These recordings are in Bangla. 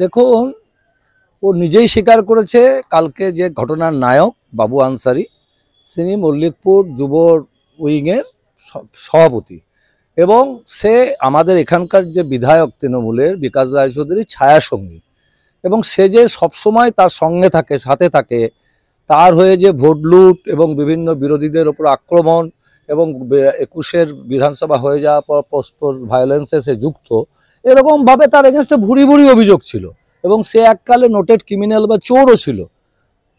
দেখুন, ও নিজেই স্বীকার করেছে কালকে যে ঘটনার নায়ক বাবু আনসারি, তিনি মল্লিকপুর যুব উইংয়ের সভাপতি এবং সে আমাদের এখানকার যে বিধায়ক তৃণমূলের বিকাশ রায়চৌধুরীর ছায়াসঙ্গী এবং সে যে সবসময় তার সঙ্গে থাকে, সাথে থাকে, তার হয়ে যে ভোট লুট এবং বিভিন্ন বিরোধীদের ওপর আক্রমণ এবং 21-এর বিধানসভা হয়ে যাওয়ার পর পরস্পর ভায়োলেন্সে সে যুক্ত, এরকমভাবে তার এগেনস্টে ভুরি ভুরি অভিযোগ ছিল এবং সে এককালে নোটেড ক্রিমিনাল বা চোরও ছিল।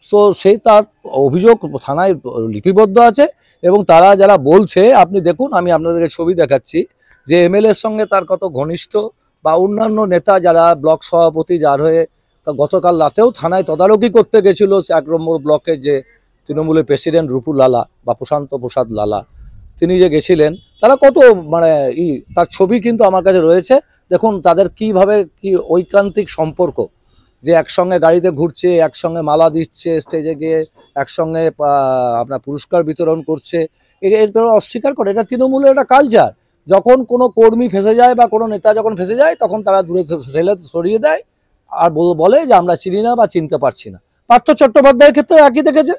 তো সেই তার অভিযোগ থানায় লিপিবদ্ধ আছে এবং তারা যারা বলছে, আপনি দেখুন, আমি আপনাদেরকে ছবি দেখাচ্ছি যে এমএলএর সঙ্গে তার কত ঘনিষ্ঠ বা অন্যান্য নেতা যারা ব্লক সভাপতি, যার হয়ে গতকাল রাতেও থানায় তদারকি করতে গেছিল 1 নম্বর ব্লকের যে তৃণমূলের প্রেসিডেন্ট রূপু লালা বা প্রশান্ত প্রসাদ লালা, তিনি যে গেছিলেন, তারা কত মানে তার ছবি কিন্তু আমার কাছে রয়েছে। দেখুন তাদের কিভাবে কি ঐকান্তিক সম্পর্ক, যে একসঙ্গে গাড়িতে ঘুরছে, একসঙ্গে মালা দিচ্ছে, স্টেজে গিয়ে একসঙ্গে আপনার পুরস্কার বিতরণ করছে। এরপর অস্বীকার করে, এটা তৃণমূলের একটা কালচার। যখন কোনো কর্মী ফেঁসে যায় বা কোনো নেতা যখন ফেঁসে যায়, তখন তারা দূরে ঠেলে সরিয়ে দেয় আর বলে যে আমরা চিনি না বা চিনতে পারছি না। পার্থ চট্টোপাধ্যায়ের ক্ষেত্রে একই দেখেছে,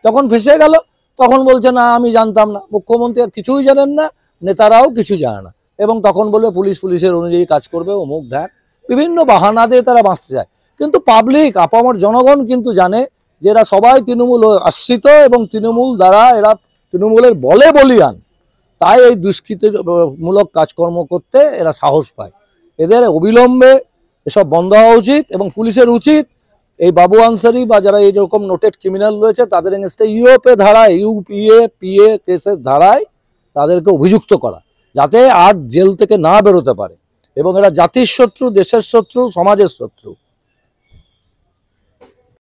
যখন ফেঁসে গেল তখন বলছে না আমি জানতাম না, মুখ্যমন্ত্রী কিছুই জানেন না, নেতারাও কিছু জানে না, এবং তখন বলবে পুলিশের অনুযায়ী কাজ করবে, অমুক ঢাক, বিভিন্ন বাহানা দিয়ে তারা বাঁচতে চায়। কিন্তু পাবলিক, আপামর জনগণ কিন্তু জানে যে এরা সবাই তৃণমূল আশ্রিত এবং তৃণমূল দ্বারা এরা তৃণমূলের বলে বলিয়ান, তাই এই দুষ্কৃতিমূলক কাজকর্ম করতে এরা সাহস পায়। এদের অবিলম্বে এসব বন্ধ হওয়া উচিত এবং পুলিশের উচিত এই বাবু আনসারি বা যারা এইরকম নোটেড ক্রিমিনাল রয়েছে তাদের এগেন্স্টে ইউএপএ ধারায়, ইউপিএ পিএ কেসের ধারায় তাদেরকে অভিযুক্ত করা, যাতে আর জেল থেকে না বেরোতে পারে। এবং এরা জাতির শত্রু, দেশের শত্রু, সমাজের শত্রু।